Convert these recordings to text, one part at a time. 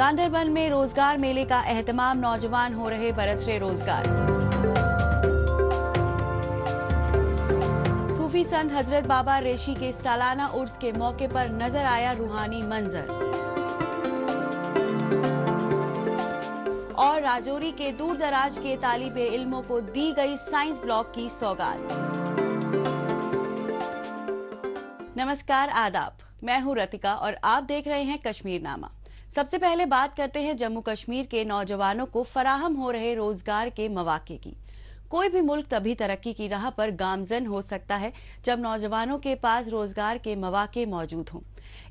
गांधरबल में रोजगार मेले का एहतमाम, नौजवान हो रहे बरसरे रोजगार। सूफी संत हजरत बाबा रेशी के सालाना उर्स के मौके पर नजर आया रूहानी मंजर। और राजौरी के दूर दराज के तालिबे इल्मों को दी गई साइंस ब्लॉक की सौगात। नमस्कार, आदाब। मैं हूं रतिका और आप देख रहे हैं कश्मीर नामा। सबसे पहले बात करते हैं जम्मू कश्मीर के नौजवानों को फराहम हो रहे रोजगार के मौके की। कोई भी मुल्क तभी तरक्की की राह पर गामजन हो सकता है जब नौजवानों के पास रोजगार के मौके मौजूद हों।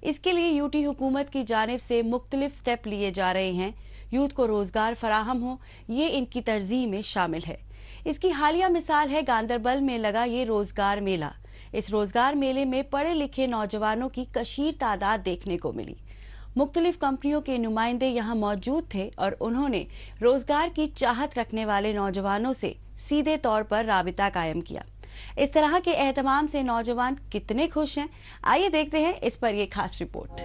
इसके लिए यूटी हुकूमत की जानिब से मुख्तलिफ स्टेप लिए जा रहे हैं। यूथ को रोजगार फराहम हो, ये इनकी तरजीह में शामिल है। इसकी हालिया मिसाल है गांधरबल में लगा ये रोजगार मेला। इस रोजगार मेले में पढ़े लिखे नौजवानों की कशीर तादाद देखने को मिली। मुख्तलिफ कंपनियों के नुमाइंदे यहाँ मौजूद थे और उन्होंने रोजगार की चाहत रखने वाले नौजवानों से सीधे तौर पर राबिता कायम किया। इस तरह के एहतमाम से नौजवान कितने खुश हैं, आइए देखते हैं इस पर ये खास रिपोर्ट।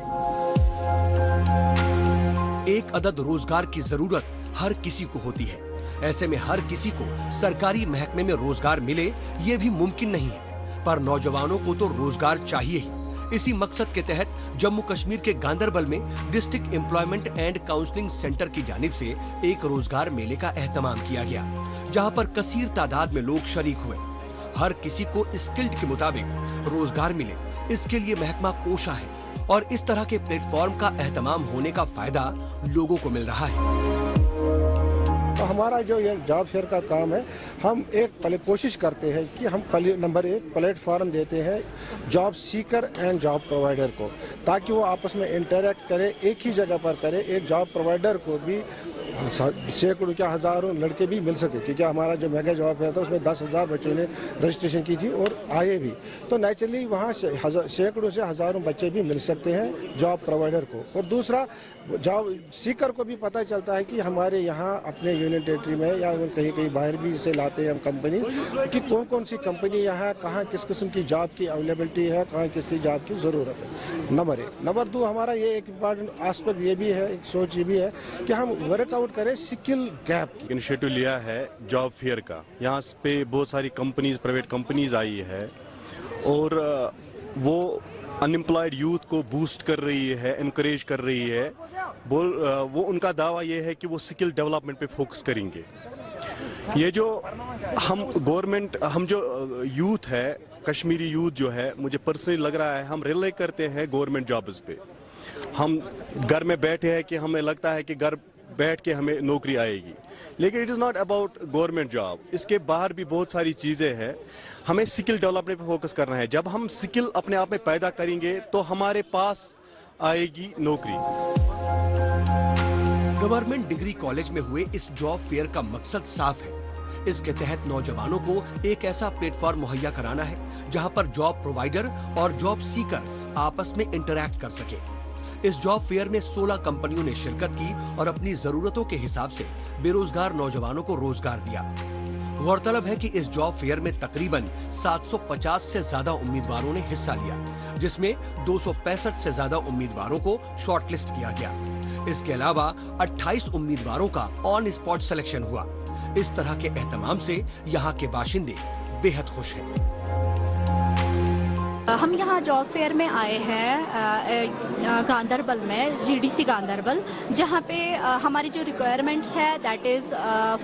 एक अदद रोजगार की जरूरत हर किसी को होती है। ऐसे में हर किसी को सरकारी महकमे में रोजगार मिले ये भी मुमकिन नहीं है, पर नौजवानों को तो रोजगार चाहिए ही। इसी मकसद के तहत जम्मू कश्मीर के गांधरबल में district employment and counselling centre की जानिब से एक रोजगार मेले का एहतमाम किया गया, जहां पर कसीर तादाद में लोग शरीक हुए। हर किसी को स्किल्ड के मुताबिक रोजगार मिले, इसके लिए महकमा कोशा है और इस तरह के प्लेटफॉर्म का एहतमाम होने का फायदा लोगों को मिल रहा है। तो हमारा जो ये जॉब फेयर का काम है, हम एक पहले कोशिश करते हैं कि हम नंबर 1 प्लेटफॉर्म देते हैं job seeker and job provider को, ताकि वो आपस में इंटरेक्ट करे, एक ही जगह पर करे। एक जॉब प्रोवाइडर को भी सैकड़ों क्या हजारों लड़के भी मिल सके, क्योंकि हमारा जो मेगा जॉब फेयर था उसमें 10,000 बच्चों ने रजिस्ट्रेशन की थी और आए भी। तो नेचुरली वहाँ सैकड़ों से हजारों बच्चे भी मिल सकते हैं जॉब प्रोवाइडर को। और दूसरा, जॉब सीकर को भी पता चलता है कि हमारे यहाँ अपने यूनियन टेरिटरी में या कहीं कहीं बाहर भी से लाते हैं हम कंपनी, कि कौन कौन सी कंपनी यहाँ कहाँ किस किस्म की जॉब की अवेलेबिलिटी है, कहाँ किसकी जॉब की जरूरत है। नंबर 1। नंबर 2, हमारा ये एक इम्पॉर्टेंट आस्पेक्ट ये भी है, एक सोच ये भी है कि हम वर्कआउट करें स्किल गैप की। इनिशिएटिव लिया है जॉब फेयर का। यहाँ पे बहुत सारी कंपनीज, प्राइवेट कंपनीज आई है और वो अनएम्प्लॉयड यूथ को बूस्ट कर रही है, एनकरेज कर रही है। वो उनका दावा ये है कि वो स्किल डेवलपमेंट पे फोकस करेंगे। ये जो हम जो यूथ है, कश्मीरी यूथ जो है, मुझे पर्सनली लग रहा है हम रिले करते हैं गवर्नमेंट जॉब्स पे। हम घर में बैठे हैं कि हमें लगता है कि घर बैठ के हमें नौकरी आएगी, लेकिन it is not about government job. इसके बाहर भी बहुत सारी चीजें हैं। हमें स्किल डेवलपमेंट पे फोकस करना है। जब हम स्किल अपने आप में पैदा करेंगे तो हमारे पास आएगी नौकरी। गवर्नमेंट डिग्री कॉलेज में हुए इस जॉब फेयर का मकसद साफ है। इसके तहत नौजवानों को एक ऐसा प्लेटफॉर्म मुहैया कराना है जहां पर जॉब प्रोवाइडर और जॉब सीकर आपस में इंटरैक्ट कर सके। इस जॉब फेयर में 16 कंपनियों ने शिरकत की और अपनी जरूरतों के हिसाब से बेरोजगार नौजवानों को रोजगार दिया। गौरतलब है कि इस जॉब फेयर में तकरीबन 750 से ज्यादा उम्मीदवारों ने हिस्सा लिया, जिसमें 265 से ज्यादा उम्मीदवारों को शॉर्टलिस्ट किया गया। इसके अलावा 28 उम्मीदवारों का ऑन स्पॉट सिलेक्शन हुआ। इस तरह के एहतमाम से यहाँ के बाशिंदे बेहद खुश हैं। हम यहाँ जॉब फेयर में आए हैं गांधरबल में, जीडीसी गांधरबल, जहाँ पे हमारी जो रिक्वायरमेंट्स है that is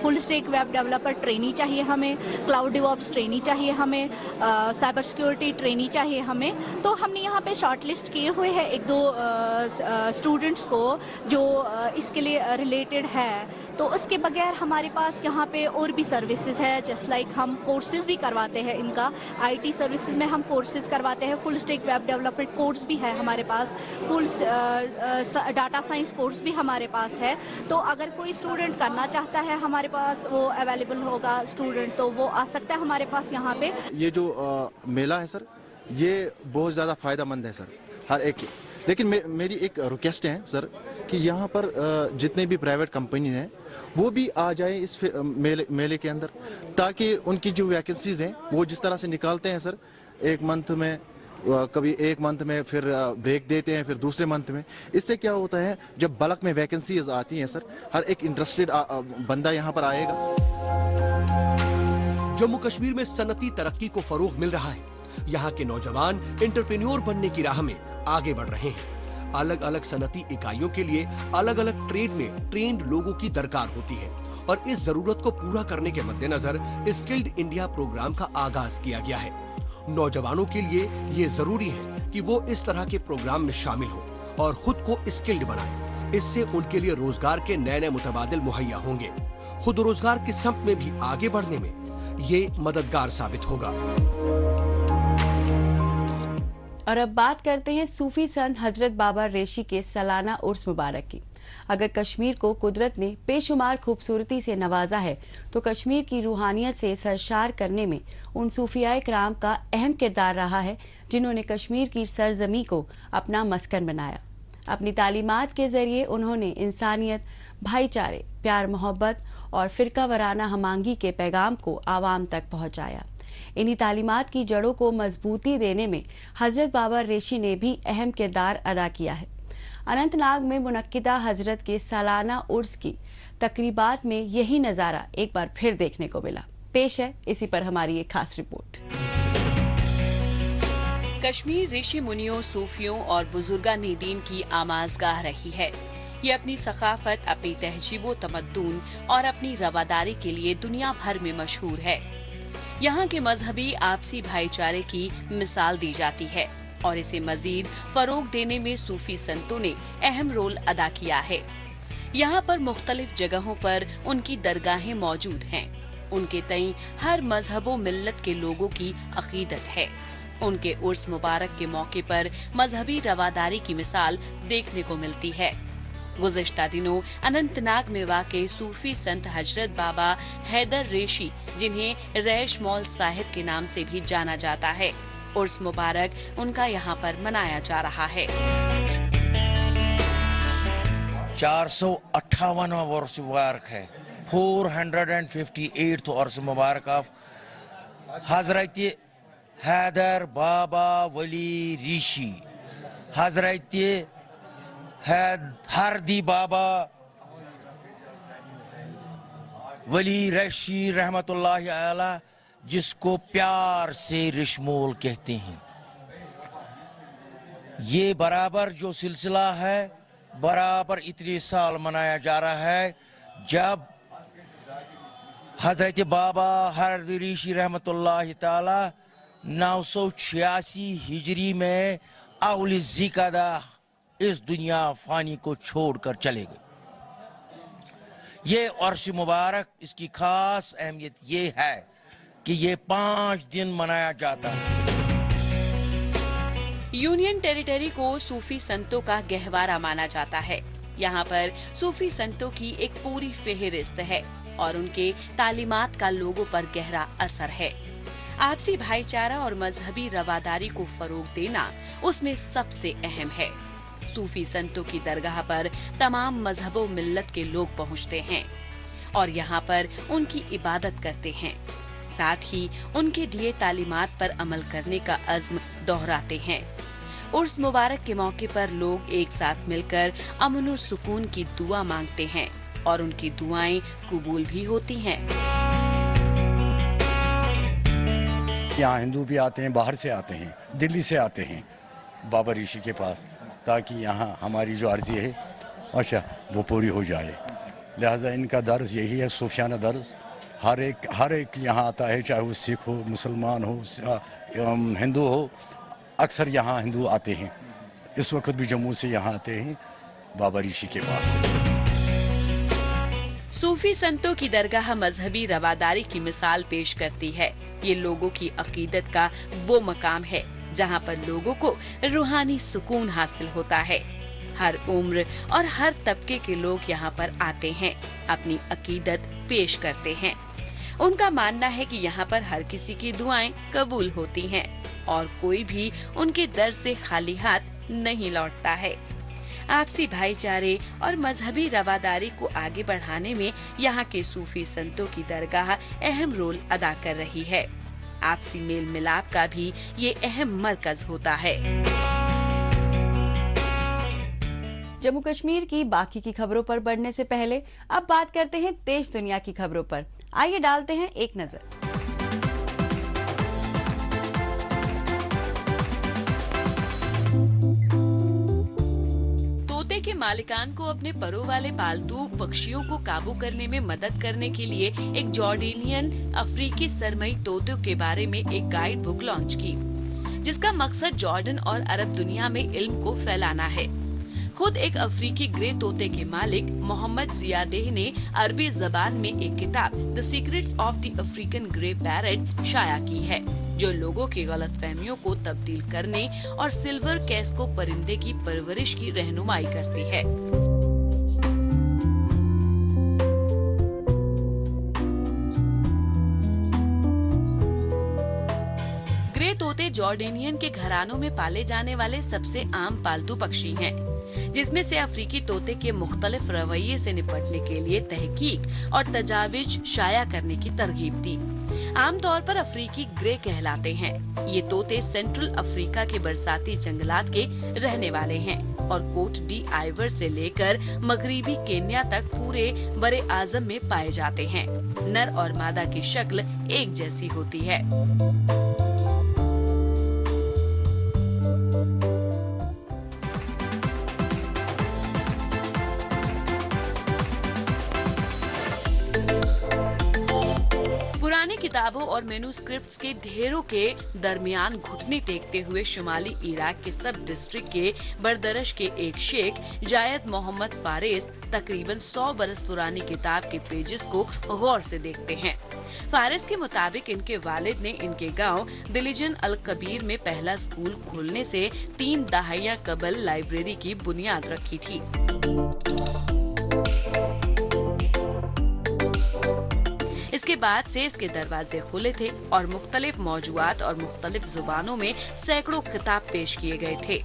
full stack web developer trainee चाहिए हमें, क्लाउड डिवॉप्स ट्रेनी चाहिए हमें, साइबर सिक्योरिटी ट्रेनी चाहिए हमें। तो हमने यहाँ पे शॉर्टलिस्ट किए हुए हैं 1-2 स्टूडेंट्स को जो इसके लिए रिलेटेड है। तो उसके बगैर हमारे पास यहाँ पे और भी सर्विसेज है, जस्ट लाइक हम कोर्सेज भी करवाते हैं इनका। आईटी सर्विसेज में हम कोर्सेज करवाते हैं, full stack web development course भी है हमारे पास, फुल डाटा साइंस कोर्स भी हमारे पास है। तो अगर कोई स्टूडेंट करना चाहता है हमारे पास, वो अवेलेबल होगा स्टूडेंट, तो वो आ सकता है हमारे पास यहाँ पे। ये जो मेला है सर, ये बहुत ज़्यादा फायदेमंद है सर हर एक। लेकिन मेरी एक रिक्वेस्ट है सर कि यहाँ पर जितने भी प्राइवेट कंपनी हैं वो भी आ जाए इस मेले के अंदर, ताकि उनकी जो वैकेंसीज हैं वो जिस तरह से निकालते हैं सर, एक मंथ में कभी एक मंथ में फिर ब्रेक देते हैं, फिर दूसरे मंथ में। इससे क्या होता है, जब बल्क में वैकेंसीज आती हैं सर, हर एक इंटरेस्टेड बंदा यहाँ पर आएगा। जम्मू कश्मीर में सनती तरक्की को फरोग मिल रहा है। यहाँ के नौजवान एंटरप्रेन्योर बनने की राह में आगे बढ़ रहे हैं। अलग अलग सनती इकाइयों के लिए अलग अलग ट्रेड में ट्रेंड लोगों की दरकार होती है और इस जरूरत को पूरा करने के मद्देनजर स्किल्ड इंडिया प्रोग्राम का आगाज किया गया है। नौजवानों के लिए ये जरूरी है कि वो इस तरह के प्रोग्राम में शामिल हो और खुद को स्किल्ड बनाएं। इससे उनके लिए रोजगार के नए नए मुतबादिल मुहैया होंगे। खुद रोजगार की संप में भी आगे बढ़ने में ये मददगार साबित होगा। और अब बात करते हैं सूफी संत हजरत बाबा रेशी के सालाना उर्स मुबारक की। अगर कश्मीर को कुदरत ने बेशुमार खूबसूरती से नवाजा है तो कश्मीर की रूहानियत से सरशार करने में उन सूफियाए कराम का अहम किरदार रहा है जिन्होंने कश्मीर की सरजमी को अपना मस्कन बनाया। अपनी तालीमात के जरिए उन्होंने इंसानियत, भाईचारे, प्यार मोहब्बत और फिरका वराना हमांगी के पैगाम को आवाम तक पहुंचाया। इन्हीं तालीमात की जड़ों को मजबूती देने में हजरत बाबा रेशी ने भी अहम किरदार अदा किया है। अनंतनाग में मुनक्किदा हजरत के सालाना उर्स की तकरीबात में यही नजारा एक बार फिर देखने को मिला। पेश है इसी पर हमारी एक खास रिपोर्ट। कश्मीर ऋषि मुनियों, सूफियों और बुजुर्गान दीन की आमाज़गाह रही है। ये अपनी सकाफत, अपनी तहजीब तमद्दुन और अपनी रवादारी के लिए दुनिया भर में मशहूर है। यहाँ के मजहबी आपसी भाईचारे की मिसाल दी जाती है और इसे मजीद फरोग देने में सूफी संतों ने अहम रोल अदा किया है। यहाँ पर मुख्तलिफ जगहों पर उनकी दरगाहें मौजूद हैं। उनके तई हर मजहबो मिल्लत के लोगों की अकीदत है। उनके उर्स मुबारक के मौके पर मजहबी रवादारी की मिसाल देखने को मिलती है। गुज़िश्ता दिनों अनंतनाग में वाक़े सूफी संत हजरत बाबा हैदर रेशी, जिन्हें रैश मौल साहिब के नाम से भी जाना जाता है, उर्स मुबारक उनका यहाँ पर मनाया जा रहा है। 458वां उर्स मुबारक है। 458th उर्स मुबारक ऑफ हजरत हैदर बाबा वली ऋषि, हजरत हरदी बाबा वली ऋषि रहमतुल्लाह अलैह, जिसको प्यार से रिशमोल कहते हैं। ये बराबर जो सिलसिला है, बराबर इतने साल मनाया जा रहा है जब हजरत बाबा हरदी ऋषि रहमतुल्लाह ताला 986 हिजरी में अव्वल ज़िक़दा इस दुनिया फानी को छोड़कर चले गए। ये उर्स मुबारक, इसकी खास अहमियत ये है कि ये 5 दिन मनाया जाता है। यूनियन टेरिटरी को सूफी संतों का गहवारा माना जाता है। यहाँ पर सूफी संतों की एक पूरी फेहरिस्त है और उनके तालीमात का लोगों पर गहरा असर है। आपसी भाईचारा और मजहबी रवादारी को फरोग देना उसमें सबसे अहम है। सूफी संतों की दरगाह पर तमाम मजहबों मिल्लत के लोग पहुंचते हैं और यहाँ पर उनकी इबादत करते हैं। साथ ही उनके दिए तालीमात पर अमल करने का अज़्म दोहराते हैं। उर्स मुबारक के मौके पर लोग एक साथ मिलकर अमन और सुकून की दुआ मांगते हैं और उनकी दुआएं कबूल भी होती हैं। यहाँ हिंदू भी आते हैं, बाहर से आते हैं, दिल्ली से आते हैं बाबा ऋषि के पास, ताकि यहाँ हमारी जो अर्जी है अच्छा वो पूरी हो जाए। लिहाजा इनका दर्ज यही है, सूफियाना दर्ज। हर एक यहाँ आता है, चाहे वो सिख हो, मुसलमान हो, हिंदू हो। अक्सर यहाँ हिंदू आते हैं। इस वक्त भी जम्मू से यहाँ आते हैं बाबा ऋषि के पास। सूफी संतों की दरगाह मजहबी रवादारी की मिसाल पेश करती है। ये लोगों की अकीदत का वो मकाम है जहाँ पर लोगों को रूहानी सुकून हासिल होता है। हर उम्र और हर तबके के लोग यहाँ पर आते हैं, अपनी अकीदत पेश करते हैं। उनका मानना है कि यहाँ पर हर किसी की दुआएं कबूल होती हैं और कोई भी उनके दर से खाली हाथ नहीं लौटता है। आपसी भाईचारे और मजहबी रवादारी को आगे बढ़ाने में यहाँ के सूफी संतों की दरगाह अहम रोल अदा कर रही है। आपसी मेल मिलाप का भी ये अहम मरकज होता है। जम्मू कश्मीर की बाकी की खबरों पर बढ़ने से पहले अब बात करते हैं देश दुनिया की खबरों पर। आइए डालते हैं एक नजर। तोते के मालिकान को अपने परों वाले पालतू पक्षियों को काबू करने में मदद करने के लिए एक जॉर्डेनियन अफ्रीकी सरमई तोतों के बारे में एक गाइड बुक लॉन्च की, जिसका मकसद जॉर्डन और अरब दुनिया में इल्म को फैलाना है। खुद एक अफ्रीकी ग्रे तोते के मालिक मोहम्मद जियादेह ने अरबी जबान में एक किताब the secrets of the African grey parrot शाया की है, जो लोगों की गलतफहमियों को तब्दील करने और सिल्वर कैस्को परिंदे की परवरिश की रहनुमाई करती है। ग्रे तोते जॉर्डेनियन के घरानों में पाले जाने वाले सबसे आम पालतू पक्षी हैं, जिसमें से अफ्रीकी तोते के मुख्तलिफ रवैये से निपटने के लिए तहकीक और तजावीज शाया करने की तरगीब दी। आमतौर पर अफ्रीकी ग्रे कहलाते हैं। ये तोते सेंट्रल अफ्रीका के बरसाती जंगलात के रहने वाले हैं और कोट डी आइवर से लेकर मगरिबी केन्या तक पूरे बरे आजम में पाए जाते हैं। नर और मादा की शक्ल एक जैसी होती है। किताबों और मेनूस्क्रिप्ट्स के ढेरों के दरमियान घुटने टेकते हुए शुमाली इराक के सब डिस्ट्रिक्ट के बरदरश के एक शेख जायद मोहम्मद फारेस तकरीबन 100 बरस पुरानी किताब के पेजेस को गौर से देखते हैं। फारेस के मुताबिक इनके वालिद ने इनके गांव दिलीजन अल कबीर में पहला स्कूल खोलने से 3 दहाइयां कबल लाइब्रेरी की बुनियाद रखी थी। इसके बाद से इसके दरवाजे खुले थे और मुख्तलिफ मौजूआत और मुख्तलिफ जुबानों में सैकड़ों किताब पेश किए गए थे।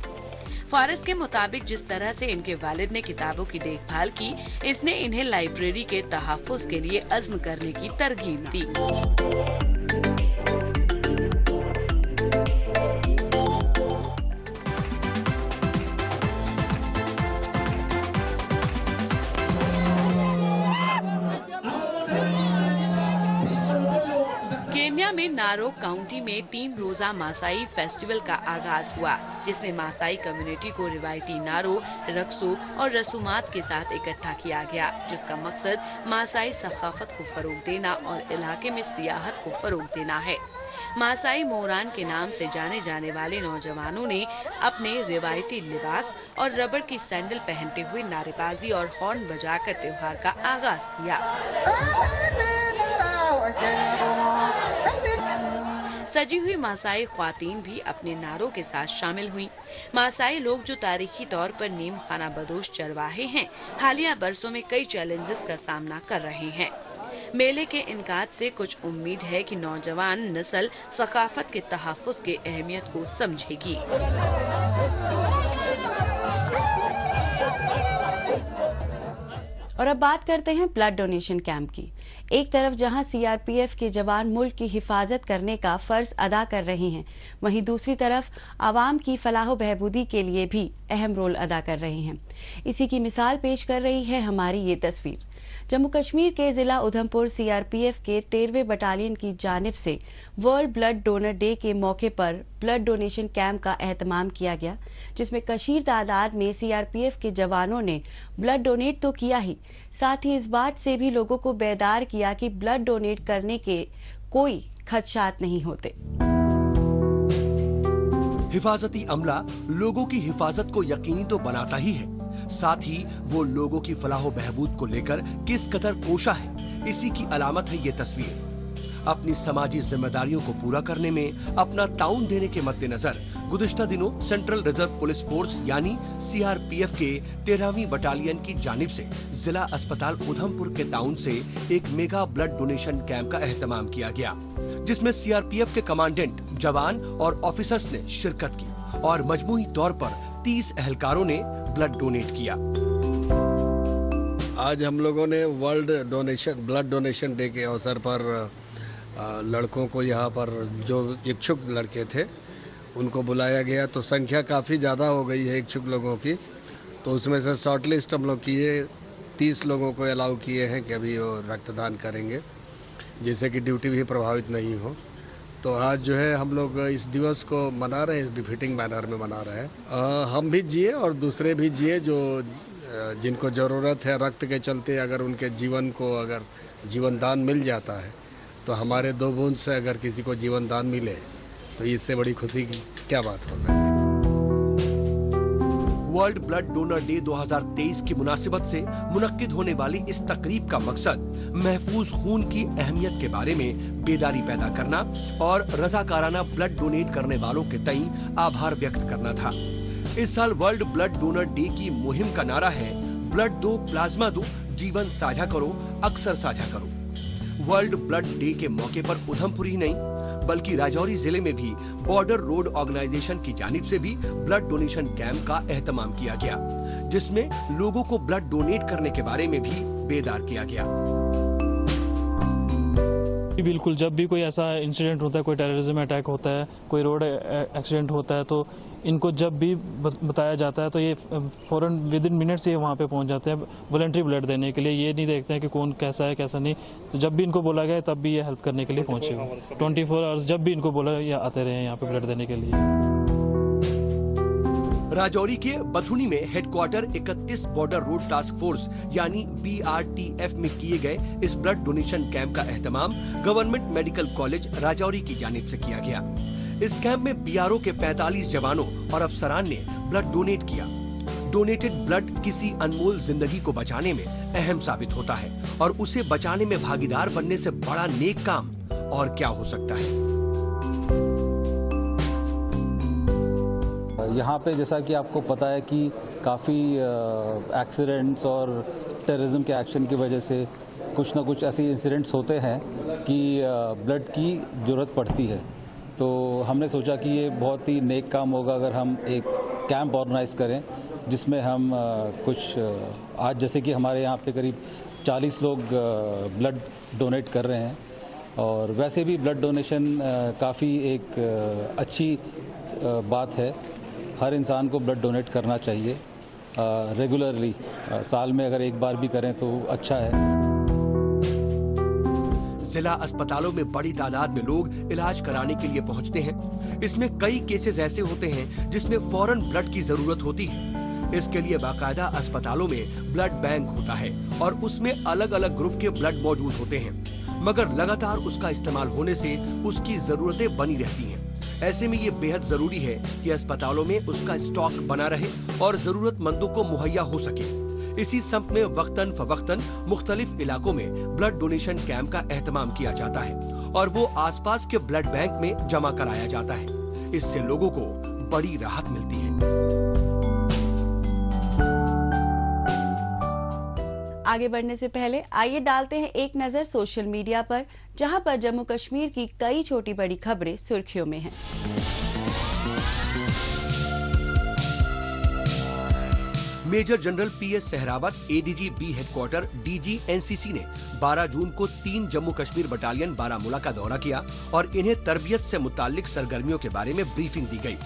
फारिस के मुताबिक जिस तरह से इनके वालिद ने किताबों की देखभाल की, इसने इन्हें लाइब्रेरी के तहफ़्फ़ुज़ के लिए अज़्म करने की तरगीब दी। केन्या में नारोक काउंटी में 3 रोजा मासाई फेस्टिवल का आगाज हुआ, जिसमें मासाई कम्युनिटी को रिवायती नारों, रक्सों और रसूमात के साथ इकट्ठा किया गया, जिसका मकसद मासाई सकाफत को फरोग देना और इलाके में सियाहत को फरोग देना है। मासाई मोरान के नाम से जाने जाने वाले नौजवानों ने अपने रिवायती लिबास और रबड़ की सैंडल पहनते हुए नारेबाजी और हॉर्न बजाकर त्योहार का आगाज किया। सजी हुई मासाई ख्वातीन भी अपने नारों के साथ शामिल हुई। मासाई लोग जो तारीखी तौर पर नीम खाना बदोश चरवाहे हैं, हालिया बरसों में कई चैलेंजेस का सामना कर रहे हैं। मेले के इनकाद से कुछ उम्मीद है कि नौजवान नस्ल सकाफत के तहफ़्फ़ुज़ की अहमियत को समझेगी। और अब बात करते हैं ब्लड डोनेशन कैंप की। एक तरफ जहां सीआरपीएफ के जवान मुल्क की हिफाजत करने का फर्ज अदा कर रहे हैं, वहीं दूसरी तरफ आवाम की फलाह बहबूदी के लिए भी अहम रोल अदा कर रहे हैं। इसी की मिसाल पेश कर रही है हमारी ये तस्वीर। जम्मू कश्मीर के जिला उधमपुर सीआरपीएफ के 13वें बटालियन की जानिब से वर्ल्ड ब्लड डोनर डे के मौके पर ब्लड डोनेशन कैंप का एहतमाम किया गया, जिसमें कशीर तादाद में सीआरपीएफ के जवानों ने ब्लड डोनेट तो किया ही, साथ ही इस बात से भी लोगों को बेदार किया कि ब्लड डोनेट करने के कोई खदशात नहीं होते। हिफाजती अमला लोगों की हिफाजत को यकीनी तो बनाता ही है, साथ ही वो लोगों की फलाह बहबूद को लेकर किस कदर कोशा है, इसी की अलामत है ये तस्वीर। अपनी समाजी जिम्मेदारियों को पूरा करने में अपना ताउन देने के मद्देनजर गुज़िश्ता दिनों सेंट्रल रिजर्व पुलिस फोर्स यानी सीआरपीएफ के 13वीं बटालियन की जानिब से जिला अस्पताल उधमपुर के ताउन से एक मेगा ब्लड डोनेशन कैंप का एहतमाम किया गया, जिसमें सीआरपीएफ के कमांडेंट, जवान और ऑफिसर्स ने शिरकत की और मजमूई तौर पर 30 एहलकारों ने ब्लड डोनेट किया। आज हम लोगों ने वर्ल्ड ब्लड डोनेशन डे के अवसर पर लड़कों को यहाँ पर जो इच्छुक लड़के थे उनको बुलाया गया, तो संख्या काफ़ी ज़्यादा हो गई है इच्छुक लोगों की। तो उसमें से शॉर्ट लिस्ट हम लोग किए, 30 लोगों को अलाउ किए हैं कि अभी वो रक्तदान करेंगे, जिससे कि ड्यूटी भी प्रभावित नहीं हो। तो आज जो है हम लोग इस दिवस को मना रहे हैं, इस बिफिटिंग मैनर में मना रहे हैं। हम भी जिए और दूसरे भी जिए, जो जिनको ज़रूरत है रक्त के चलते, अगर उनके जीवन को अगर जीवन दान मिल जाता है तो हमारे 2 बूंद से अगर किसी को जीवन दान मिले तो इससे बड़ी खुशी की क्या बात हो सकती है। वर्ल्ड ब्लड डोनर डे 2023 की मुनासिबत से मुनक्किद होने वाली इस तकरीब का मकसद महफूज खून की अहमियत के बारे में बेदारी पैदा करना और रजाकाराना ब्लड डोनेट करने वालों के तई आभार व्यक्त करना था। इस साल वर्ल्ड ब्लड डोनर डे की मुहिम का नारा है, ब्लड दो, प्लाज्मा दो, जीवन साझा करो, अक्सर साझा करो। वर्ल्ड ब्लड डे के मौके पर उधमपुर ही नहीं बल्कि राजौरी जिले में भी बॉर्डर रोड ऑर्गेनाइजेशन की जानिब से भी ब्लड डोनेशन कैंप का एहतमाम किया गया, जिसमें लोगों को ब्लड डोनेट करने के बारे में भी बेदार किया गया। बिल्कुल, जब भी कोई ऐसा इंसिडेंट होता है, कोई टेररिज्म अटैक होता है, कोई रोड एक्सीडेंट होता है, तो इनको जब भी बताया जाता है तो ये फौरन विद इन मिनट्स ये वहाँ पे पहुँच जाते हैं वॉलंटरी ब्लड देने के लिए। ये नहीं देखते हैं कि कौन कैसा है कैसा नहीं, तो जब भी इनको बोला गया तब भी ये हेल्प करने के लिए पहुँचे। 24 आवर्स जब भी इनको बोला ये आते रहे यहाँ पे ब्लड देने के लिए। राजौरी के बथुनी में headquarter 31 border road task force यानी BRTF में किए गए इस ब्लड डोनेशन कैंप का एहतमाम गवर्नमेंट मेडिकल कॉलेज राजौरी की जानिब से किया गया। इस कैंप में BRO के 45 जवानों और अफसरान ने ब्लड डोनेट किया। डोनेटेड ब्लड किसी अनमोल जिंदगी को बचाने में अहम साबित होता है और उसे बचाने में भागीदार बनने से बड़ा नेक काम और क्या हो सकता है। यहाँ पे जैसा कि आपको पता है कि काफ़ी एक्सीडेंट्स और टेररिज्म के एक्शन की वजह से कुछ ना कुछ ऐसे इंसिडेंट्स होते हैं कि ब्लड की ज़रूरत पड़ती है। तो हमने सोचा कि ये बहुत ही नेक काम होगा अगर हम एक कैंप ऑर्गेनाइज करें जिसमें हम कुछ आज जैसे कि हमारे यहाँ पे करीब 40 लोग ब्लड डोनेट कर रहे हैं और वैसे भी ब्लड डोनेशन काफ़ी एक अच्छी बात है। हर इंसान को ब्लड डोनेट करना चाहिए रेगुलरली, साल में अगर एक बार भी करें तो अच्छा है। जिला अस्पतालों में बड़ी तादाद में लोग इलाज कराने के लिए पहुंचते हैं। इसमें कई केसेस ऐसे होते हैं जिसमें फौरन ब्लड की जरूरत होती है। इसके लिए बाकायदा अस्पतालों में ब्लड बैंक होता है और उसमें अलग अलग ग्रुप के ब्लड मौजूद होते हैं, मगर लगातार उसका इस्तेमाल होने से उसकी जरूरतें बनी रहती हैं। ऐसे में ये बेहद जरूरी है कि अस्पतालों में उसका स्टॉक बना रहे और जरूरतमंदों को मुहैया हो सके। इसी संप में वक्तन फवक्तन मुख्तलिफ इलाकों में ब्लड डोनेशन कैंप का एहतमाम किया जाता है और वो आसपास के ब्लड बैंक में जमा कराया जाता है। इससे लोगों को बड़ी राहत मिलती है। आगे बढ़ने से पहले आइए डालते हैं एक नजर सोशल मीडिया पर, जहां पर जम्मू कश्मीर की कई छोटी बड़ी खबरें सुर्खियों में हैं। Major general PS Sehrawat ADG B headquarter DG NCC ने 12 जून को 3 जम्मू कश्मीर बटालियन बारामूला का दौरा किया और इन्हें तरबियत से मुताल्लिक सरगर्मियों के बारे में ब्रीफिंग दी गई।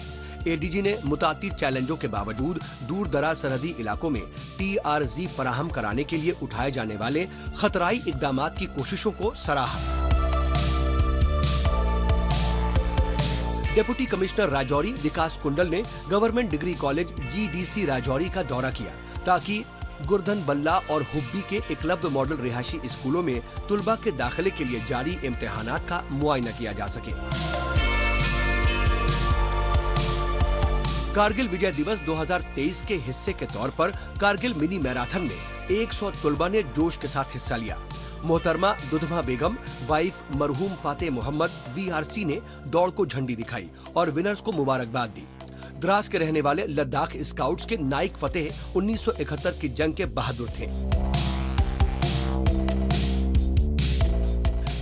ADG ने मुतातिद चैलेंजों के बावजूद दूर दराज सरहदी इलाकों में TRZ फराहम कराने के लिए उठाए जाने वाले खतराई इकदामात की कोशिशों को सराहा। डिप्टी कमिश्नर राजौरी विकास कुंडल ने government degree college GDC Rajouri का दौरा किया ताकि गुरधन बल्ला और हुब्बी के एकलव्य मॉडल रिहायशी स्कूलों में तुलबा के दाखिले के लिए जारी इम्तिहानात का मुआयना किया जा सके। कारगिल विजय दिवस 2023 के हिस्से के तौर पर कारगिल मिनी मैराथन में 100 तुलबा ने जोश के साथ हिस्सा लिया। मोहतरमा दुधमा बेगम, वाइफ मरहूम फाते मोहम्मद BRC ने दौड़ को झंडी दिखाई और विनर्स को मुबारकबाद दी। द्रास के रहने वाले लद्दाख स्काउट्स के नाइक फतेह 1971 की जंग के बहादुर थे।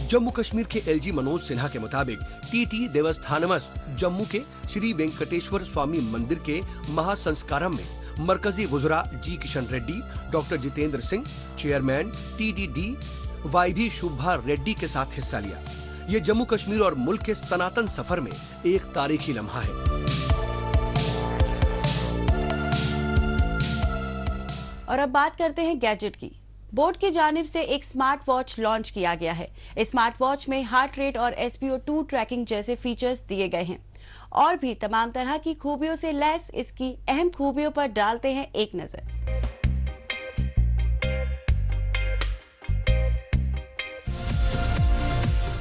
जम्मू कश्मीर के LG मनोज सिन्हा के मुताबिक TT देवस्थानमस जम्मू के श्री वेंकटेश्वर स्वामी मंदिर के महासंस्कारम में मरकजी वुजरा G Kishan Reddy, doctor Jitendra Singh, chairman TDD YV शुभा रेड्डी के साथ हिस्सा लिया। ये जम्मू कश्मीर और मुल्क के सनातन सफर में एक तारीखी लम्हा है। और अब बात करते हैं गैजेट की। बोर्ड की जानिब से एक स्मार्ट वॉच लॉन्च किया गया है। इस स्मार्ट वॉच में हार्ट रेट और SpO2 ट्रैकिंग जैसे फीचर्स दिए गए हैं और भी तमाम तरह की खूबियों से लैस इसकी अहम खूबियों पर डालते हैं एक नजर।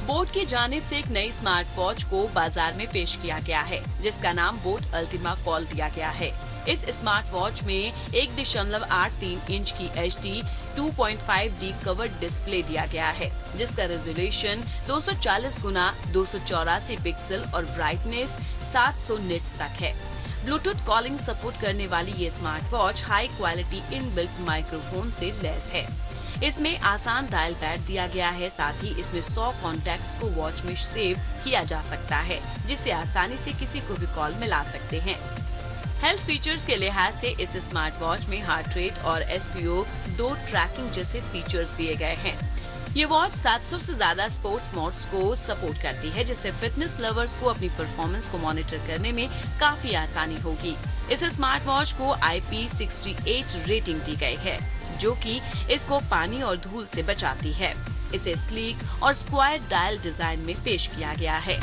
बोट की जानिब से एक नई स्मार्ट वॉच को बाजार में पेश किया गया है, जिसका नाम बोट अल्टीमा कॉल दिया गया है। इस स्मार्ट वॉच में 1.83 इंच की HD 2.5D कवर्ड डिस्प्ले दिया गया है, जिसका रेजोल्यूशन 240 गुना 284 पिक्सल और ब्राइटनेस 700 निट्स तक है। ब्लूटूथ कॉलिंग सपोर्ट करने वाली ये smart watch high quality inbuilt microphone से लैस है। इसमें आसान डायल पैड दिया गया है, साथ ही इसमें 100 कॉन्टैक्ट्स को वॉच में सेव किया जा सकता है, जिससे आसानी से किसी को भी कॉल मिला सकते हैं। हेल्थ फीचर्स के लिहाज से इस स्मार्ट वॉच में हार्ट रेट और SpO2 ट्रैकिंग जैसे फीचर्स दिए गए हैं। ये वॉच 700 से ज्यादा स्पोर्ट्स मोड्स को सपोर्ट करती है, जिससे फिटनेस लवर्स को अपनी परफॉर्मेंस को मॉनिटर करने में काफी आसानी होगी। इस स्मार्ट वॉच को IP68 रेटिंग दी गई है, जो कि इसको पानी और धूल से बचाती है। इसे स्लीक और स्क्वायर डायल डिजाइन में पेश किया गया है।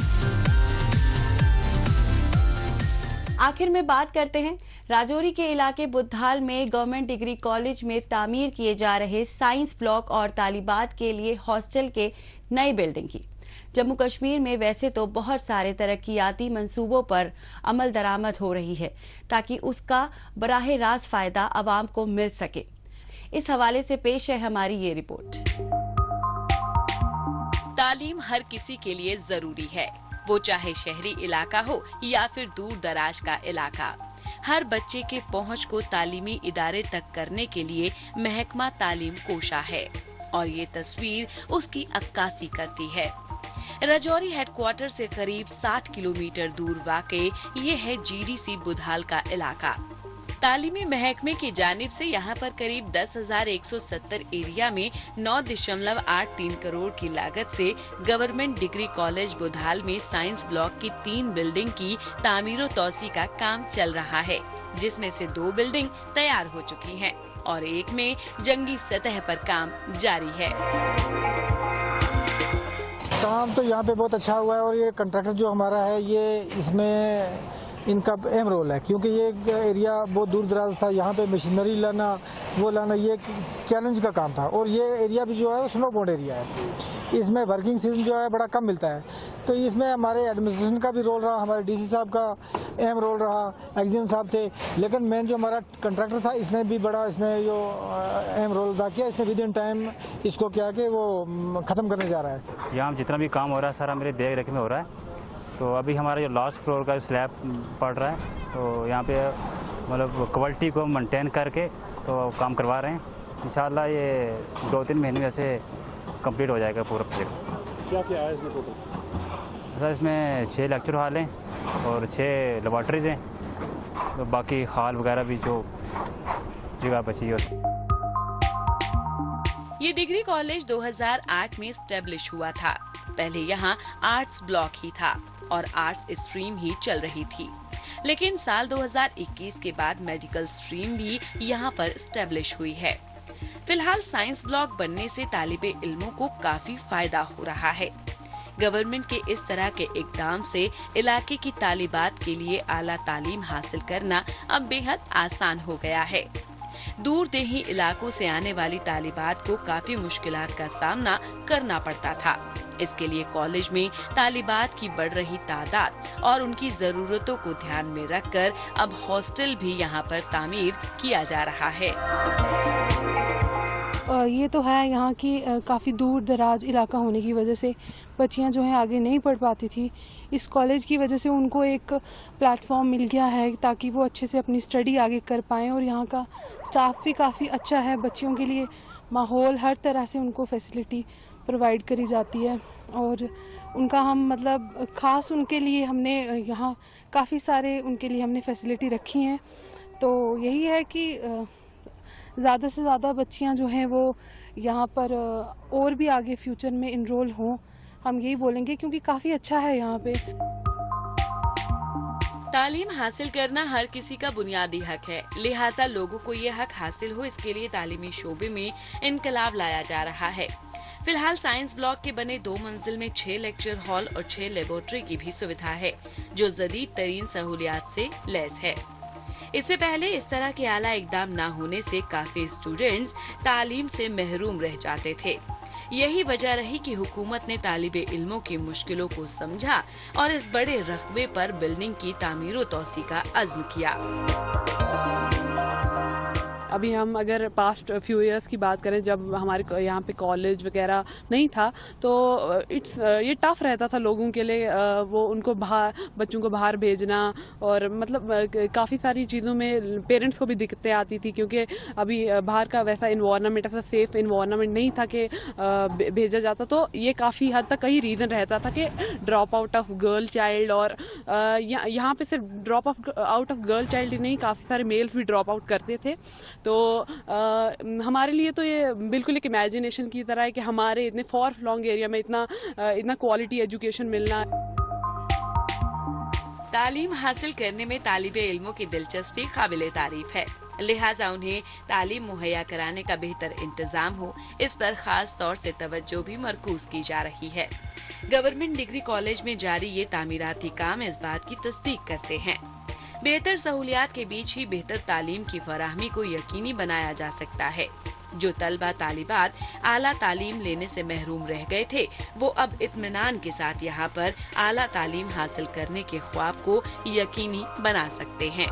आखिर में बात करते हैं राजौरी के इलाके बुद्धाल में गवर्नमेंट डिग्री कॉलेज में तामीर किए जा रहे साइंस ब्लॉक और तालिबात के लिए हॉस्टल के नई बिल्डिंग की। जम्मू कश्मीर में वैसे तो बहुत सारे तरक्कियाती मंसूबों पर अमल दरामद हो रही है, ताकि उसका बराह रास्त फायदा आवाम को मिल सके। इस हवाले से पेश है हमारी ये रिपोर्ट। तालीम हर किसी के लिए जरूरी है, वो चाहे शहरी इलाका हो या फिर दूर दराज का इलाका। हर बच्चे के पहुंच को तालीमी इदारे तक करने के लिए महकमा तालीम कोशा है और ये तस्वीर उसकी अक्कासी करती है। राजौरी हेडक्वार्टर से करीब 60 किलोमीटर दूर वाक़े ये है GDC बुधाल का इलाका। तालीमी महकमे की जानिब से यहाँ पर करीब 10,170 एरिया में 9.83 करोड़ की लागत से गवर्नमेंट डिग्री कॉलेज बुधाल में साइंस ब्लॉक की 3 बिल्डिंग की तामीर तौसी का काम चल रहा है, जिसमें से 2 बिल्डिंग तैयार हो चुकी हैं और एक में जंगी सतह पर काम जारी है। काम तो यहाँ पे बहुत अच्छा हुआ है और ये कंट्रैक्टर जो हमारा है, ये इसमें इनका अहम रोल है, क्योंकि ये एरिया बहुत दूर दराज था। यहाँ पे मशीनरी लाना वो लाना ये चैलेंज का काम था और ये एरिया भी जो है वो स्नो बोर्ड एरिया है। इसमें वर्किंग सीजन जो है बड़ा कम मिलता है, तो इसमें हमारे एडमिनिस्ट्रेशन का भी रोल रहा, हमारे DC साहब का अहम रोल रहा, एक्जीएन साहब थे, लेकिन मेन जो हमारा कंट्रैक्टर था इसने भी बड़ा इसमें जो अहम रोल अदा किया। इसने विद इन टाइम इसको क्या कि वो ख़त्म करने जा रहा है। यहाँ जितना भी काम हो रहा है सारा मेरे देख रेख में हो रहा है। तो अभी हमारा जो लास्ट फ्लोर का स्लैब पड़ रहा है, तो यहाँ पे मतलब क्वालिटी को मेंटेन करके तो काम करवा रहे हैं। इंशाल्लाह ये 2-3 महीने में ऐसे कंप्लीट हो जाएगा पूरा प्रोजेक्ट। क्या क्या है इसमें टोटल? सर इसमें 6 लेक्चर हॉल हैं और 6 लेबॉर्ट्रीज हैं, तो बाकी हॉल वगैरह भी जो जगह बची है। ये डिग्री कॉलेज 2008 में स्टेब्लिश हुआ था। पहले यहाँ आर्ट्स ब्लॉक ही था और आर्ट्स स्ट्रीम ही चल रही थी, लेकिन साल 2021 के बाद मेडिकल स्ट्रीम भी यहाँ पर स्टेब्लिश हुई है। फिलहाल साइंस ब्लॉक बनने से तालिबे इल्मों को काफी फायदा हो रहा है। गवर्नमेंट के इस तरह के इकदाम से इलाके की तालिबात के लिए आला तालीम हासिल करना अब बेहद आसान हो गया है। दूर देही इलाकों से आने वाली तालिबात को काफी मुश्किलात का सामना करना पड़ता था। इसके लिए कॉलेज में तालिबात की बढ़ रही तादाद और उनकी जरूरतों को ध्यान में रखकर अब हॉस्टल भी यहाँ पर तामीर किया जा रहा है। ये तो है यहाँ की काफ़ी दूर दराज इलाका होने की वजह से बच्चियाँ जो हैं आगे नहीं पढ़ पाती थी। इस कॉलेज की वजह से उनको एक प्लेटफॉर्म मिल गया है ताकि वो अच्छे से अपनी स्टडी आगे कर पाएँ और यहाँ का स्टाफ भी काफ़ी अच्छा है। बच्चियों के लिए माहौल हर तरह से उनको फैसिलिटी प्रोवाइड करी जाती है और उनका हम मतलब ख़ास उनके लिए हमने यहाँ काफ़ी सारे उनके लिए हमने फैसिलिटी रखी हैं। तो यही है कि ज़्यादा से ज़्यादा बच्चियाँ जो हैं वो यहाँ पर और भी आगे फ्यूचर में इनरोल हों हम यही बोलेंगे क्योंकि काफ़ी अच्छा है यहाँ पे। तालीम हासिल करना हर किसी का बुनियादी हक है, लिहाजा लोगों को ये हक हासिल हो इसके लिए तालीमी शोबे में इनकलाब लाया जा रहा है। फिलहाल साइंस ब्लॉक के बने 2 मंजिल में 6 लेक्चर हॉल और 6 लेबोरेटरी की भी सुविधा है, जो जदीद तरीन सहूलियात से लैस है। इससे पहले इस तरह के आला इकदाम न होने से काफी स्टूडेंट्स तालीम से महरूम रह जाते थे। यही वजह रही कि हुकूमत ने तालिबे इल्मों की मुश्किलों को समझा और इस बड़े रकबे पर बिल्डिंग की तामीर व तौसी का अज़्म किया। अभी हम अगर पास्ट फ्यू इयर्स की बात करें, जब हमारे यहाँ पे कॉलेज वगैरह नहीं था तो ये टफ रहता था लोगों के लिए, वो उनको बच्चों को बाहर भेजना, और मतलब काफ़ी सारी चीज़ों में पेरेंट्स को भी दिक्कतें आती थी क्योंकि अभी बाहर का वैसा इन्वायरमेंट, ऐसा सेफ इन्वायरमेंट नहीं था कि भेजा जाता। तो ये काफ़ी हद तक कई रीज़न रहता था कि drop out of girl child, और यहाँ पे सिर्फ drop out of girl child ही नहीं, काफ़ी सारे मेल्स भी ड्रॉप आउट करते थे। तो हमारे लिए तो ये बिल्कुल एक इमेजिनेशन की तरह है कि हमारे इतने फॉर फ्लॉन्ग एरिया में इतना क्वालिटी एजुकेशन मिलना। तालीम हासिल करने में तालिबे इल्मों की दिलचस्पी काबिले तारीफ है, लिहाजा उन्हें तालीम मुहैया कराने का बेहतर इंतजाम हो, इस पर खास तौर से तवज्जो भी मरकूज की जा रही है। गवर्नमेंट डिग्री कॉलेज में जारी ये तामीराती काम इस बात की तस्दीक करते हैं। बेहतर सहूलियात के बीच ही बेहतर तालीम की फराहमी को यकीनी बनाया जा सकता है। जो तलबा तालिबात आला तालीम लेने से महरूम रह गए थे, वो अब इत्मीनान के साथ यहाँ पर आला तालीम हासिल करने के ख्वाब को यकीनी बना सकते हैं।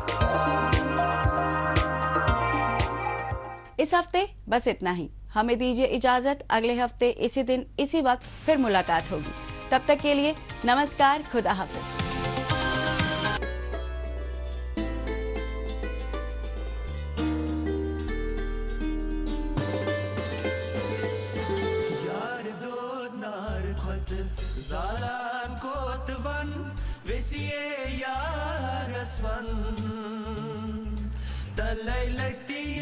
इस हफ्ते बस इतना ही। हमें दीजिए इजाजत, अगले हफ्ते इसी दिन इसी वक्त फिर मुलाकात होगी। तब तक के लिए नमस्कार, खुदा हाफिज। Zalan kotban vesiye yaraswan, the